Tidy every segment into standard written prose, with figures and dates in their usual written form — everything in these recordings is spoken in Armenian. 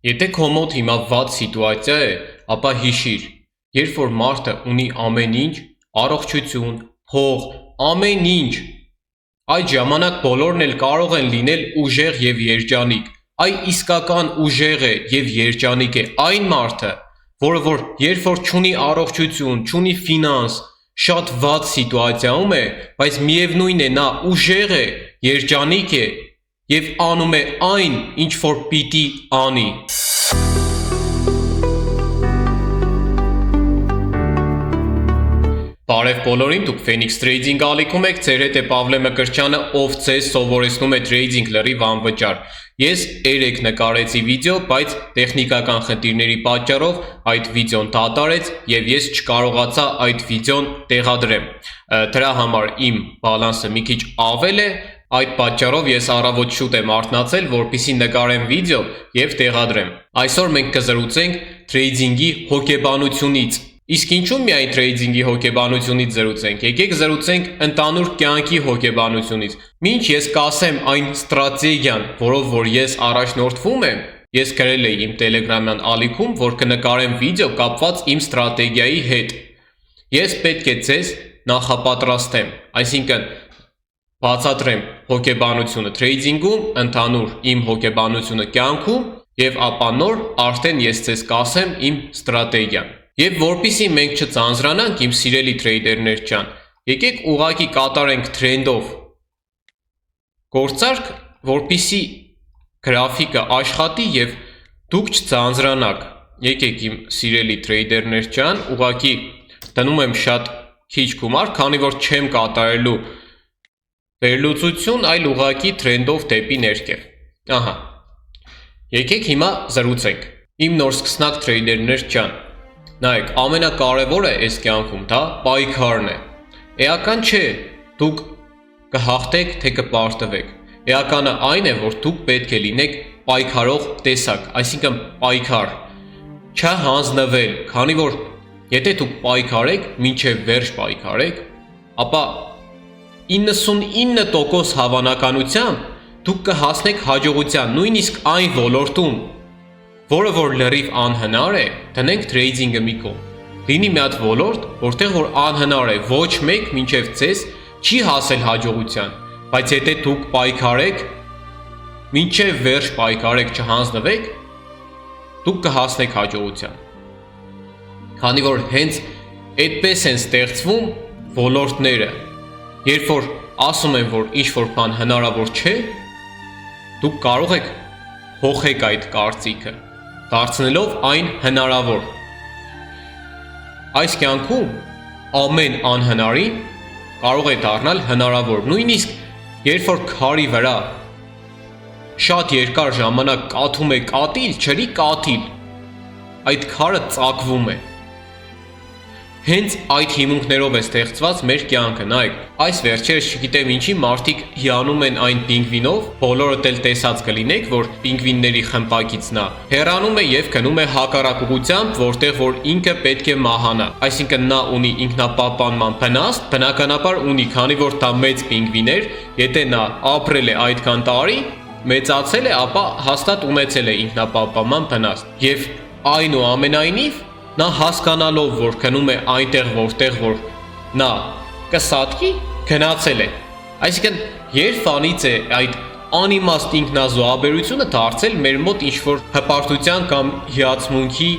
Եթե քո մոտ հիմա վատ սիտուացիա է, ապա հիշիր, երբ որ մարդը ունի ամեն ինչ, առողջություն, փող, ամեն ինչ, այդ ժամանակ բոլորն էլ կարող են լինել ուժեղ եւ երջանիկ։ Այ իսկական ուժեղ է եւ երջանիկ է այն մարդը, որը որ երբ որ չունի առողջություն, չունի ֆինանս, շատ վատ սիտուացիայում է, բայց միևնույն է նա ուժեղ է, երջանիկ է եւ անում է այն, ինչ որ պիտի անի։ Բարև բոլորին, դուք Phoenix Trading ալիքում եք, ձեր հետ է Պավլե Մկրտչյանը, ով ձեզ սովորեցնում է trading լրիվ անվճար։ Ես երեք նկարեցի վիդեո, բայց տեխնիկական խնդիրների պատճառով այդ վիդեոն դադարեց եւ ես չկարողացա այդ վիդեոն տեղադրեմ։ Դրա համար իմ բալանսը մի քիչ ավել է, այդ պատճառով ես առավոտ շուտ եմ արթնացել, որպեսզի նկարեմ վիդեո եւ տեղադրեմ։ Այսօր մենք կզրուցենք trading-ի հոգեբանությունից։ Իսկ ինչու միայն trading-ի հոգեբանությունից զրուցենք, եկեք զրուցենք ընդհանուր կյանքի հոգեբանությունից։ Մինչ ես կասեմ այն ստրատեգիան, որով որ ես առաջնորդվում եմ, ես գրել էի իմ Telegram-յան ալիքում, որ կնկարեմ վիդեո կապված իմ ստրատեգիայի հետ։ Ես պետք է ձեզ նախապատրաստեմ, այսինքն բացատրեմ հոգեբանությունը trading-ում, ընդհանուր իմ հոգեբանությունը կյանքում, եւ ապա նոր արդեն ես ձեզ կասեմ իմ ստրատեգիան։ Եվ որպեսզի մենք չծանձրանանք, իմ սիրելի թրեյդերներ ջան, եկեք ուղղակի կատարենք թրենդով գործարք, որպեսզի գրաֆիկը աշխատի եւ դուք չծանձրանաք։ Եկեք իմ սիրելի թրեյդերներ ջան, ուղղակի դնում եմ շատ քիչ գումար, քանի որ չեմ կատարելու վերլուծություն, այլ ուղղակի թրենդով դեպի ներքև։ Ահա։ Եկեք հիմա զրուցենք։ Իմ նոր սկսնակ թրեյդերներ ջան, նայեք, ամենակարևորը այս կյանքում դա պայքարն է։ Էական չէ, դուք կհաղթեք, թե կպարտվեք։ Էականը այն է, որ դուք պետք է լինեք պայքարող տեսակ, այսինքն պայքար, չհանձնվել, քանի որ եթե դուք պայքարեք, մինչև վերջ պայքարեք, ապա 99% հավանականությամբ դուք կհասնեք հաջողության, նույնիսկ այն ոլորտում, որը որ լրիվ անհնար է, դնենք trading-ը մի կողմ։ Լինի մի հատ ոլորտ, որտեղ որ անհնար է, ոչ մեկ մինչև ձեզ չի հասել հաջողության, բայց եթե դուք պայքարեք, մինչև վերջ պայքարեք, չհանձնվեք, դուք կհասնեք հաջողության։ Քանի որ հենց այդպես են ստեղծվում ոլորտները, երբ որ ասում են, որ ինչ-որ բան հնարավոր չէ, դուք կարող եք հոխեք այդ կարծիքը, դարձնելով այն հնարավոր։ Այս կյանքում ամեն անհնարին կարող է դառնալ հնարավոր, նույնիսկ երբ որ քարի վրա շատ երկար ժամանակ կաթում է կաթիլ, ջրի կաթիլ, այդ քարը ծակվում է։ Հենց այդ հիմունքներով է ստեղծված մեր կյանքը, նայեք, այս վերջերս չգիտեմ ինչի մարդիկ հիանում են այն պինգվինով, բոլորդ էլ տեսած կլինեք, որ պինգվինների խմբակից նա հեռանում է եւ գնում է հակառակ ուղղությամբ, որտեղ որ ինքը պետք է մահանա։ Այսինքն նա ունի ինքնապահպանման վնաստ, բնականաբար ունի, քանի որ դա մեծ պինգվին էր, եթե նա ապրել է այդքան տարի, մեծացել է, ապա հաստատ ունեցել է ինքնապահպանման վնաստ։ Եվ այնուամենայնիվ նա հասկանալով, որ գնում է այնտեղ, որտեղ որ նա կսատկի, գնացել է։ Այսինքն, երբանից է այդ անիմաստ ինքնազոհաբերությունը դարձել մեր մոտ ինչ-որ հպարտության կամ հիացմունքի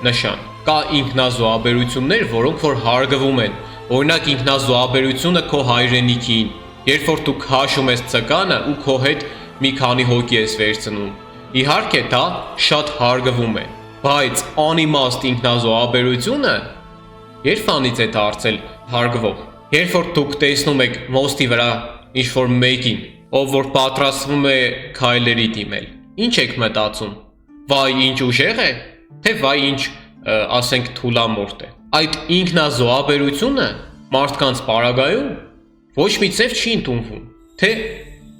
նշան։ Կա ինքնազոհաբերություններ, որոնք որ հարգվում են։ Օրինակ ինքնազոհաբերությունը քո հայրենիքին, երբ որ դու քաշում ես ծկանը ու քո հետ մի քանի հոգի ես վերցնում։ Իհարկե դա շատ հարգվում է։ Բայց անիմաստ ինքնազոհաբերությունը երբանից է դարձել հարգվող։ Երբ որ դուք տեսնում եք մոստի վրա ինչ-որ մեկին, ով որ պատրաստվում է քայլերի դիմել, ինչ եք մտածում։ Վայ ինչ ուժեղ է, թե վայ ինչ, ասենք թուլամորթ է։ Այդ ինքնազոհաբերությունը մարդկանց պարագայում ոչ մի ձև չի ընդունվում, թե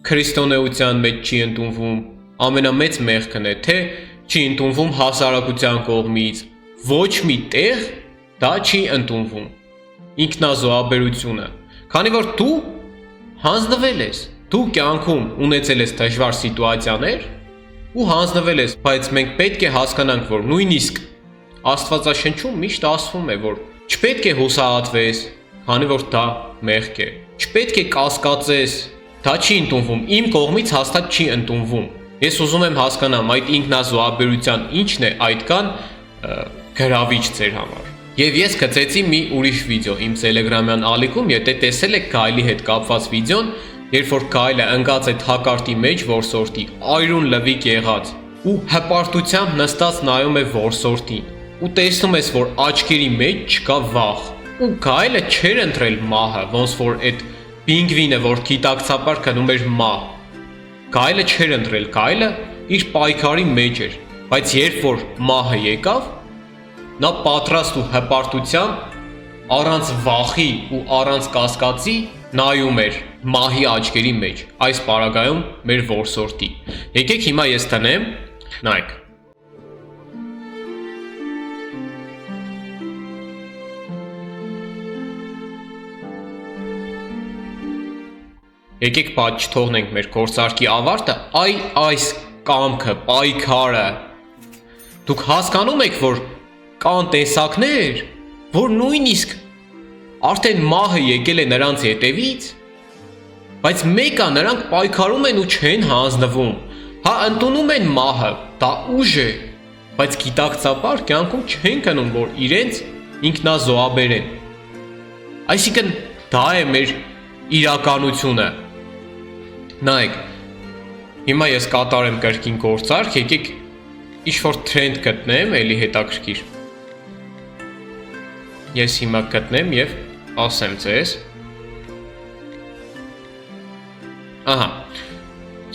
քրիստոնեության մեջ չի ընդունվում, ամենամեծ մեղքն է, թե չի ընդունվում հասարակության կողմից, ոչ մի տեղ դա չի ընդունվում, ինքնազոհաբերությունը, քանի որ դու հանձնվել ես, դու կյանքում ունեցել ես դժվար սիտուացիաներ, ու հանձնվել ես, բայց մենք պետք է հասկանանք, որ նույնիսկ Աստվածաշնչում միշտ ասվում է, որ չպետք է հուսահատվես, քանի որ դա մեղք է։ Չպետք է կասկածես, դա չի ընդունվում, իմ կողմից հաստատ չի ընդունվում։ Ես ուզում եմ հասկանամ այդ ինքնազոհաբերության ինչն է այդքան գրավիչ ձեր համար։ Եվ ես գծեցի մի ուրիշ վիդեո իմ Telegram-յան ալիքում, եթե տեսել եք Գայլի հետ կապված վիդեոն, երբ որ Գայլը ընկած է թակարդի մեջ որսորդի, այրուն լվիկ եղած, ու հպարտությամբ նստած նայում է որսորդին, ու տեսնում ես, որ աչքերի մեջ չկա վախ, ու Գայլը չէր ընտրել մահը, ոնց որ այդ պինգվինը, որ գիտակցաբար գնում էր մահ։ Գայլը չէր ընտրել, Գայլը իր պայքարի մեջ էր, բայց երբ որ մահը եկավ, նա պատրաստ ու հպարտությամբ առանց վախի ու առանց կասկածի նայում էր մահի աչքերի մեջ, այս պարագայում մեր որսորդի։ Եկեք հիմա ես տնեմ, նայեք։ Եկեք բաց չթողնենք մեր գործարքի ավարտը, այս կամքը, պայքարը։ Դուք հասկանում եք, որ կան տեսակներ, որ նույնիսկ արդեն մահը եկել է նրանց հետևից, բայց մեկը նրանք պայքարում են ու չեն հանձնվում, հա ընդունում են մահը, դա ուժ է, բայց գիտակցաբար կյանքում չեն գնում, որ իրենց ինքնազոհաբերեն։ Այսինքն դա է մեր իրականությունը։ Նայեք, հիմա ես կատարեմ կրկին գործարք, եկեք ինչ-որ թրենդ գտնեմ, էլի հետաքրքիր։ Ես հիմա գտնեմ և ասեմ ձեզ։ Ահա,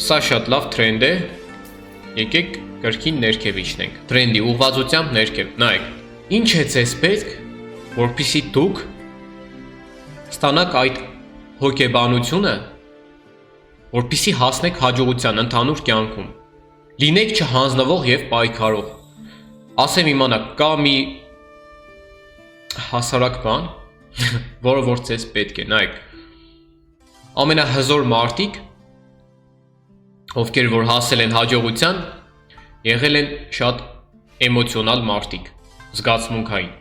սա շատ լավ թրենդ է, եկեք կրկին ներքև իջնենք։ Թրենդի ուղղվածությամբ ներքև, նայեք, ինչ է ձեզ պետք, որպեսզի դուք ստանաք այդ հոգեբանությունը, որպեսզի հասնեք հաջողության ընդհանուր կյանքում, լինեք չհանձնվող և պայքարող։ Ասեմ իմանաք, կա մի հասարակ բան, որը որ ձեզ պետք է, նայեք, ամենահզոր մարդիկ, ովքեր որ հասել են հաջողության, եղել են շատ էմոցիոնալ մարդիկ, զգացմունքային։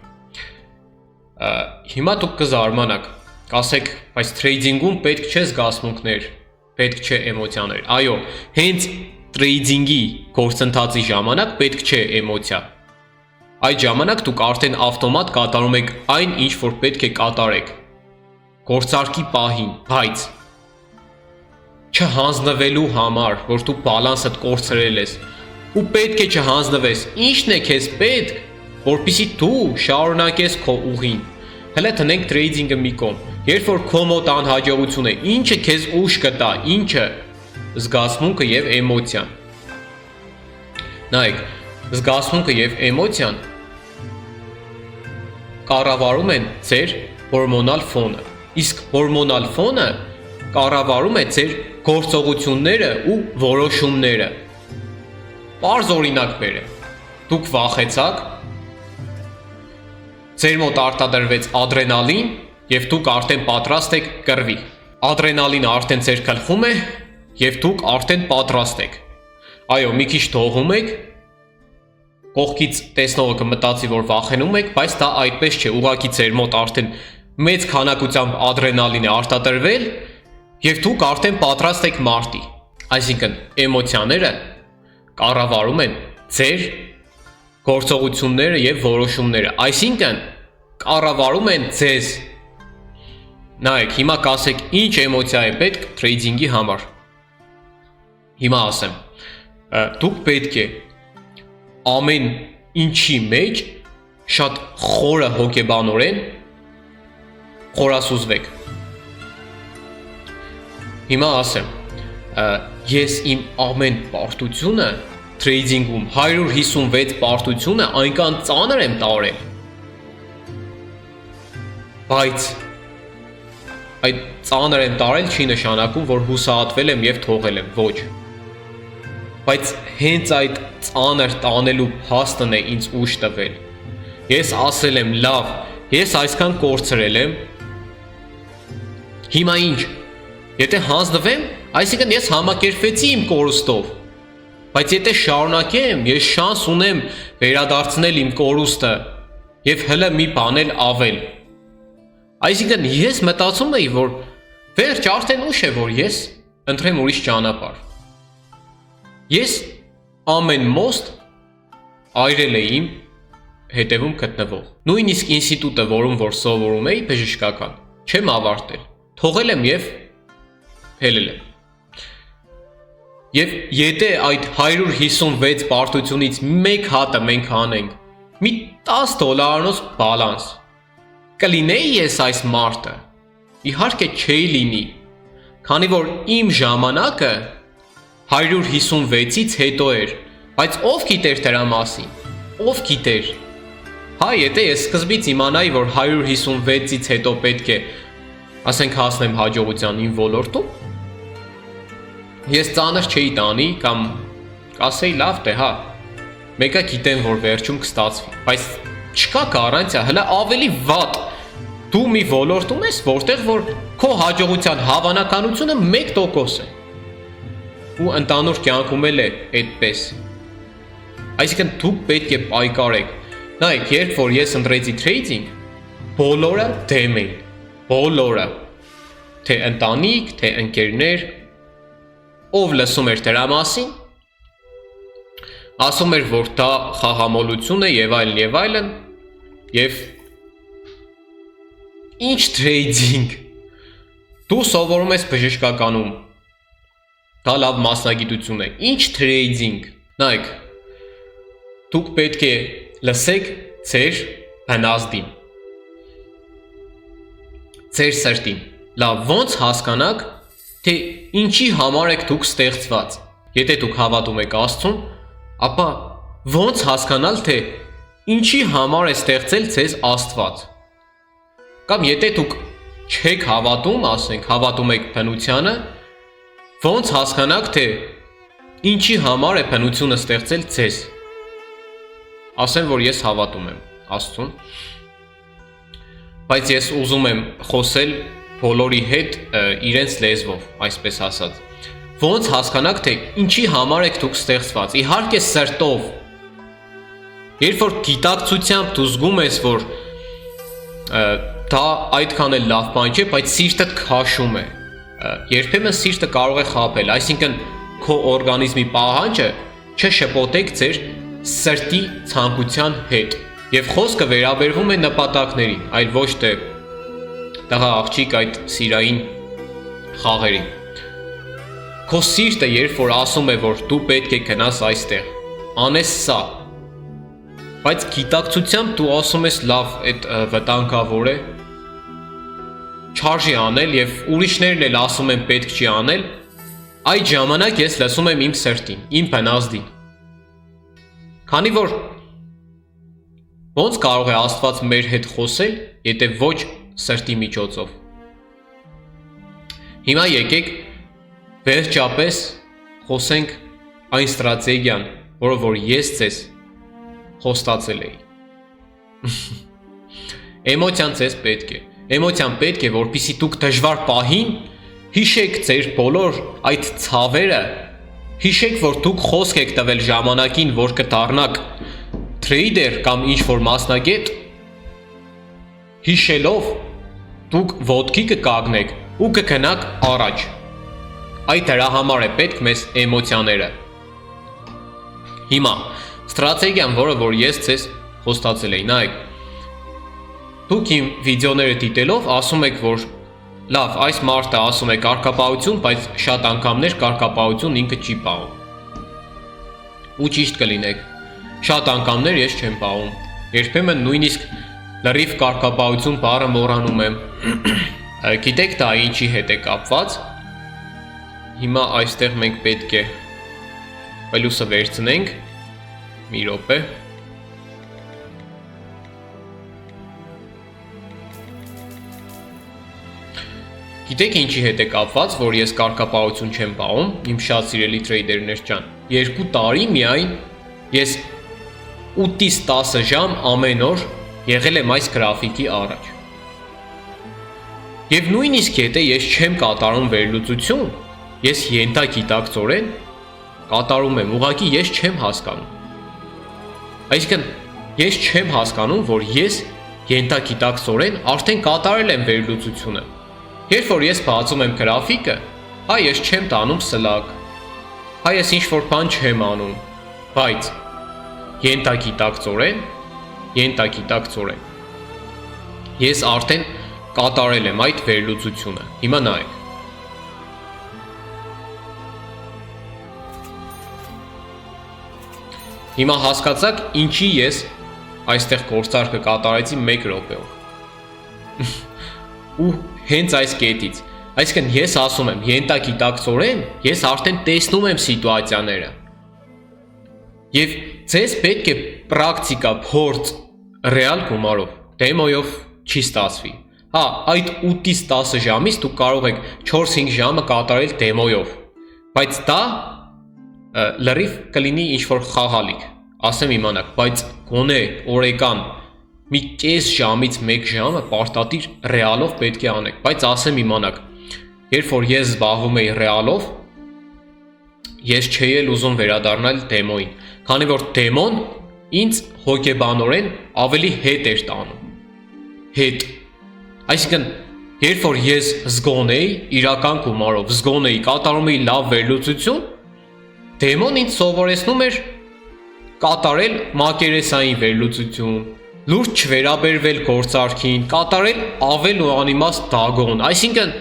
Հիմա դուք կզարմանաք, կասեք, բայց թրեյդինգում պետք չէ զգացմունքներ, պետք չէ էմոցիաներ։ Այո, հենց տրեյդինգի գործընթացի ժամանակ պետք չէ էմոցիա։ Այդ ժամանակ դուք արդեն ավտոմատ կատարում եք այն, ինչ որ պետք է կատարեք գործարքի պահին, բայց չհանձնվելու համար, որ դու բալանսդ կորցրել ես, ու պետք է չհանձնվես, ինչն է քեզ պետք, որպեսզի դու շարունակես քո ուղին։ Հələ տնենք տրեյդինգը մի կողմ, երբ որ քո մոտ անհաջողություն է, ինչը քեզ ուժ կտա, ինչը զգացմունքը եւ էմոցիան։ Նայեք, զգացմունքը եւ էմոցիան կառավարում են ձեր հորմոնալ ֆոնը, իսկ հորմոնալ ֆոնը կառավարում է ձեր գործողությունները ու որոշումները։ Պարզ օրինակ բերեմ, դուք վախեցաք, ձեր մոտ արտադրվեց ադրենալին և դուք արդեն պատրաստ եք կռվի։ Ադրենալինը արդեն ձեր գլխում է և դուք արդեն պատրաստ եք։ Այո, մի քիչ թողում եք, կողքից տեսնողը կմտածի, որ վախենում եք, բայց դա այդպես չէ, ուղղակի ձեր մոտ արդեն մեծ քանակությամբ ադրենալին է արտադրվել և դուք արդեն պատրաստ եք մարտի։ Այսինքն էմոցիաները կառավարում են ձեր գործողությունները և որոշումները, այսինքն կառավարում են ձեզ։ Նայեք, հիմա կասեք, ինչ էմոցիա է պետք տրեյդինգի համար։ Հիմա ասեմ, դուք պետք է ամեն ինչի մեջ շատ խորը հոգեբանորեն խորասուզվեք։ Հիմա ասեմ, ես իմ ամեն պարտությունը տրեյդինգում 156 պարտությունը այնքան ծանր եմ տարել, բայց այդ ծանր եմ տարել չի նշանակում, որ հուսահատվել եմ և թողել եմ, ոչ։ Բայց հենց այդ ծանր տանելու փաստն է ինձ ուժ տվել։ Ես ասել եմ, լավ, ես այսքան կորցրել եմ, հիմա ինչ, եթե հանձնվեմ, այսինքն ես համակերպվեցի իմ կորուստով, Բայց եթե շարունակեմ, ես շանս ունեմ վերադարձնել իմ կորուստը եւ հələ մի բան էլ ավել։ Այսինքն ես մտածում էի, որ վերջ արդեն ուշ է, որ ես ընտրեմ ուրիշ ճանապարհ։ Ես ամեն մոստ այրել էի իմ հետևում գտնվող։ Նույնիսկ ինստիտուտը, որում որ սովորում էի, բժշկական, չեմ ավարտել։ Թողել եմ եւ հելել եմ։ Եվ եթե այդ 156 պարտությունից մեկ հատը մենք անենք, մի $10 բալանս, կլինեի ես այս մարդը։ Իհարկե չէի լինի, քանի որ իմ ժամանակը 156-ից հետո էր, բայց ով գիտեր դրա մասին, ով գիտեր։ Հա, եթե ես սկզբից իմանայի, որ 156-ից հետո պետք է, ասենք, հասնեմ հաջողության իմ ոլորտում, ես ծանր չէի տանի կամ կասեի լավ թե հա, մեկը գիտեմ, որ վերջում կստացվի, բայց չկա գարանտիա, հələ ավելի վատ, դու մի ոլորտում ես, որտեղ որ քո հաջողության հավանականությունը 1% է, ու ընդանուր կյանքում էլ է այդպես։ Այսինքն դուք պետք է պայքարեք։ Նայեք, երբ որ ես ընտրեցի թրեյդինգ, բոլորը դեմ էին, բոլորը, թե ընտանիք, թե ընկերներ, ով լսում էր դրա մասին, ասում էր, որ դա խաղամոլություն է եւ այլն, եւ ինչ թրեյդինգ, դու սովորում ես բժշկականում, դա լավ մասնագիտություն է, ինչ թրեյդինգ, նայեք, դուք պետք է լսեք ձեր բնազդին, ձեր սրտին, լավ ոնց հասկանաք, թե ինչի համար եք դուք ստեղծված, եթե դուք հավատում եք Աստծուն, ապա ոնց հասկանալ, թե ինչի համար է ստեղծել ձեզ Աստված, կամ եթե դուք չեք հավատում, ասենք, հավատում եք բնությանը, ոնց հասկանաք, թե ինչի համար է բնությունը ստեղծել ձեզ, ասեմ, որ ես հավատում եմ Աստծուն, բայց ես ուզում եմ խոսել բոլորի հետ իրենց լեզվով, այսպես ասած, ոնց հասկանաք, թե ինչի համար եք դուք ստեղծված, իհարկե սրտով, երբ որ գիտակցությամբ դու զգում ես, որ դա այդքան էլ լավ բան չէ, բայց սիրտդ քաշում է, երբեմն սիրտը կարող է խաբել, այսինքն քո օրգանիզմի պահանջը չշփոթեք ձեր սրտի ցանկության հետ, եւ խոսքը վերաբերվում է նպատակներին, այլ ոչ թե տղա աղջիկ այդ սիրային խաղերին։ Քո սիրտը երբ որ ասում է, որ դու պետք է գնաս այստեղ, անես սա, բայց գիտակցությամբ դու ասում ես լավ, այդ վտանգավոր է, չարժի անել եւ ուրիշներն էլ ասում են պետք չի անել, այդ ժամանակ ես լսում եմ իմ սրտին, իմ բնազդին։ Քանի որ ոնց կարող է Աստված մեր հետ խոսել, եթե ոչ սրտի միջոցով։ Հիմա եկեք վերջապես խոսենք այն ստրատեգիան, որը որ ես ձեզ խոստացել էի։ Էմոցիան ձեզ պետք է, էմոցիան պետք է, որպեսզի դուք դժվար պահին հիշեք ձեր բոլոր այդ ցավերը, հիշեք, որ դուք խոսք եք տվել ժամանակին, որ կդառնաք թրեյդեր կամ ինչ-որ մասնագետ, հիշելով դուք ոտքի կկանգնեք ու կգնաք առաջ։ Այդ դրա համար է պետք մեզ էմոցիաները։ Հիմա ստրատեգիան, որը որ ես ձեզ խոստացել էի, նայեք, դուք իմ վիդեոները դիտելով ասում եք, որ լավ, այս մարդը ասում է կարգապահություն, բայց շատ անգամներ կարգապահություն ինքը չի պահում։ Ու ճիշտ կլինեք, շատ անգամներ ես չեմ պահում, երբեմն նույնիսկ լրիվ կարգապահություն բառը մոռանում եմ։ Գիտեք դա ինչի հետ է կապված։ Հիմա այստեղ մենք պետք է պլյուսը վերցնենք, մի րոպե։ Գիտեք ինչի հետ է կապված, որ ես կարգապահություն չեմ պահում, իմ շատ սիրելի թրեյդերներ ջան։ 2 տարի միայն ես 8-ից 10 ժամ ամեն օր եղել եմ այս գրաֆիկի առաջ։ Եվ նույնիսկ եթե ես չեմ կատարում վերլուծություն, ես ենթագիտակցորեն կատարում եմ, ուղղակի ես չեմ հասկանում։ Այսինքն ես չեմ հասկանում, որ ես ենթագիտակցորեն արդեն կատարել եմ վերլուծությունը։ Երբ որ ես բացում եմ գրաֆիկը, հա ես չեմ տանում սլակ, հա ես ինչ-որ բան չեմ անում, բայց ենթագիտակցորեն ես արդեն կատարել եմ այդ վերլուծությունը։ Հիմա նայեք։ Հիմա հասկացաք ինչի ես այստեղ գործարքը կատարեցի 1 րոպեով։ Ու հենց այս կետից, այսինքն ես ասում եմ ենթագիտակցորեն ես արդեն տեսնում եմ սիտուացիաները։ Եվ ձեզ պետք է պրակտիկա, փորձ, ռեալ գումարով, դեմոյով չի ստացվի։ Հա, այդ 8-ից 10 ժամից դուք կարող եք 4-5 ժամը կատարել դեմոյով, բայց դա լրիվ կլինի ինչ-որ խաղալիք, ասեմ իմանաք, բայց գոնե օրեկան մի կես ժամից 1 ժամը պարտադիր ռեալով պետք է անեք, բայց ասեմ իմանաք, երբ որ ես զբաղվում էի ռեալով, ես չէի էլ ուզում վերադառնալ դեմոյին, քանի որ դեմոն ինձ հոգեբանորեն ավելի հետ էր տանում, հետ, այսինքն երբ որ ես զգոն էի, իրական գումարով զգոն էի, կատարում էի լավ վերլուծություն, դեմոն ինձ սովորեցնում էր կատարել մակերեսային վերլուծություն, լուրջ չվերաբերվել գործարքին, կատարել ավել ու անիմաստ դագոն, այսինքն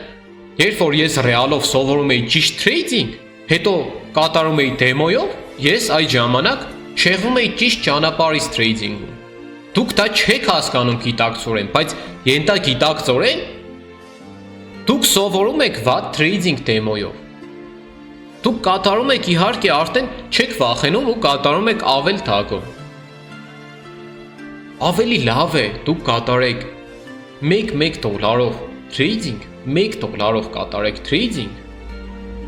երբ որ ես ռեալով սովորում էի ճիշտ թրեյդինգ, հետո կատարում էի դեմոյով, ես այդ ժամանակ շեղվում էի ճիշտ ճանապարհից թրեյդինգում։ Դուք դա չեք հասկանում գիտակցորեն, բայց ենթագիտակցորեն դուք սովորում եք վատ թրեյդինգ դեմոյով։ Դուք կատարում եք իհարկե արդեն չեք վախենում ու կատարում եք ավել դագոն։ Ավելի լավ է դուք կատարեք 1 դոլարով թրեյդինգ, 1 դոլարով կատարեք թրեյդինգ,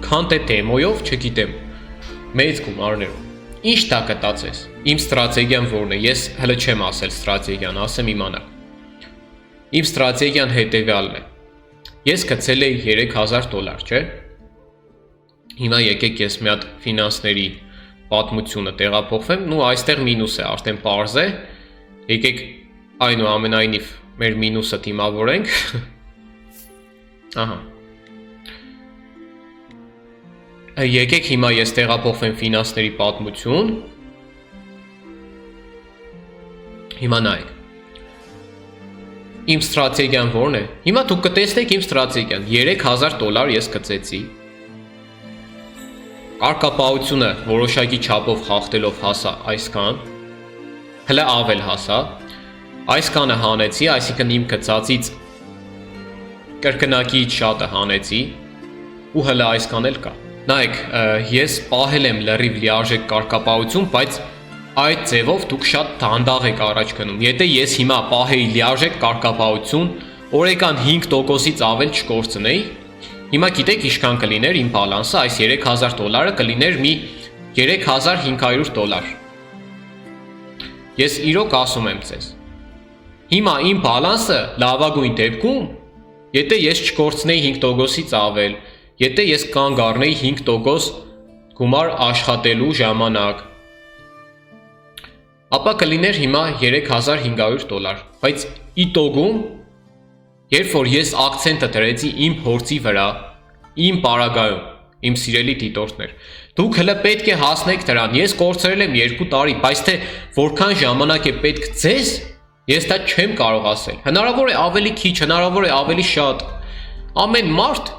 քան թե դեմոյով, չգիտեմ, մեծ գումարներով։ Ինչ դա կտածես։ Իմ ստրատեգիան որն է։ Ես հələ չեմ ասել ստրատեգիան, ասեմ իմանաք։ Իմ ստրատեգիան հետևյալն է։ Ես գցել էի $3000, չէ՞։ Հիմա եկեք ես մի հատ ֆինանսների պատմությունը տեղափոխվեմ, ու այստեղ մինուս է, արդեն պարզ է։ Եկեք այնուամենայնիվ մեր մինուսը դիմավորենք։ Ահա։ Եկեք հիմա ես տեղափոխվեմ ֆինանսների պատմություն։ Հիմա նայեք։ Իմ ստրատեգիան որն է։ Հիմա դուք կտեսնեք իմ ստրատեգիան։ $3000 ես գծեցի։ Կարգապահությունը որոշակի չափով խախտելով հասա այսքան։ Հələ ավել հասա։ Այսքանը հանեցի, այսինքն իմ գծածից կրկնակիից շատը հանեցի ու հələ այսքան էլ կա։ Նայեք, ես պահել եմ լրիվ լիարժեք կարգապահություն, բայց այդ ձևով դուք շատ դանդաղ եք առաջ գնում։ Եթե ես հիմա պահեի լիարժեք կարգապահություն, օրեկան 5%-ից ավել չկորցնեի, հիմա գիտեք ինչքան կլիներ իմ բալանսը, այս $3000 կլիներ մի $3500։ Ես իրոք ասում եմ ձեզ։ Հիմա իմ բալանսը լավագույն դեպքում, եթե ես չկորցնեի 5%-ից ավել, եթե ես կանգ առնեի 5% գումար աշխատելու ժամանակ, ապա կլիներ հիմա $3500, բայց իտոգում, երբ որ ես ակցենտը դրեցի իմ փորձի վրա, իմ պարագայում, իմ սիրելի դիտորդներ, դուք հələ պետք է հասնեք դրան, ես կորցրել եմ 2 տարի, բայց թե որքան ժամանակ է պետք ձեզ, ես դա չեմ կարող ասել, հնարավոր է ավելի քիչ, հնարավոր է ավելի շատ, ամեն մարդ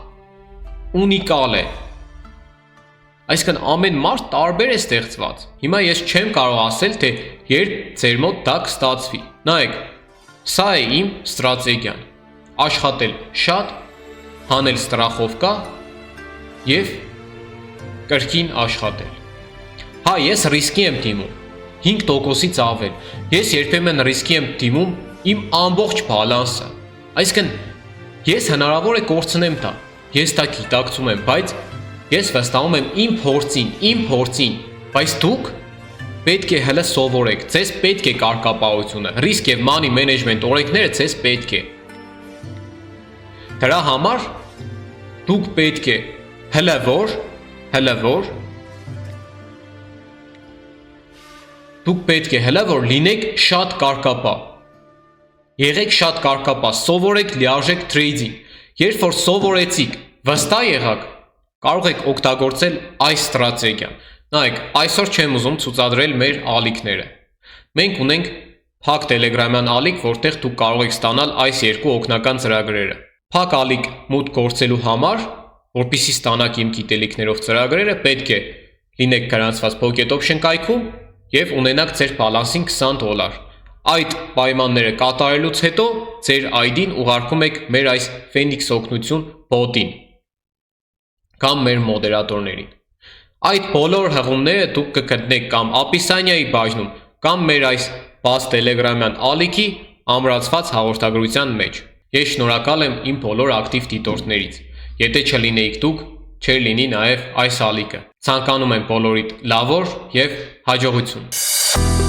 ունիկալ է, այսինքն ամեն մարդ տարբեր է ստեղծված, հիմա ես չեմ կարող ասել, թե երբ ձեր մոտ դա կստացվի, նայեք, սա է իմ ստրատեգիան, աշխատել շատ, հանել ստրախովկա և կրկին աշխատել, հա ես ռիսկի եմ դիմում, 5%-ից ավել, ես երբեմն ռիսկի եմ դիմում իմ ամբողջ բալանսը, այսինքն ես հնարավոր է կորցնեմ դա, ես դա գիտակցում եմ, բայց ես վստահում եմ իմ փորձին, բայց դուք պետք է հələ սովորեք, ձեզ պետք է կարգապահությունը, ռիսկ և money management օրենքները ձեզ պետք է։ Դրա համար դուք պետք է հələ որ Դուք պետք է հələ որ լինեք շատ կարկապահ։ Եղեք շատ կարկապահ, սովորեք լիարժեք թրեյդինգ։ Երբ որ սովորեցիք, վստահ եղաք, կարող եք օգտագործել այս ստրատեգիան։ Նայեք, այսօր չեմ ուզում ցուցադրել մեր ալիքները։ Մենք ունենք փակ Telegram-յան ալիք, որտեղ դուք կարող եք ստանալ այս երկու օգնական ծրագրերը։ Փակ ալիք մուտք գործելու համար, որպեսզի ստանաք իմ գիտելիքներով ծրագրերը, պետք է լինեք գրանցված Pocket Option կայքում եւ ունենաք ձեր բալանսին $20։ Այդ պայմանները կատարելուց հետո ձեր ID-ն ուղարկում եք մեր այս Phoenix օգնություն bot-ին կամ մեր մոդերատորներին։ Այդ բոլոր հղումները դուք կգտնեք կամ ապիսանիայի բաժնում, կամ մեր այս բաց Telegram-յան ալիքի ամրացված հաղորդագրության մեջ։ Ես շնորհակալ եմ իմ բոլոր ակտիվ դիտորդներից։ Եթե չլինեիք դուք, չէր լինի նաև այս ալիքը։ Ցանկանում եմ բոլորիդ լավ օր եւ հաջողություն։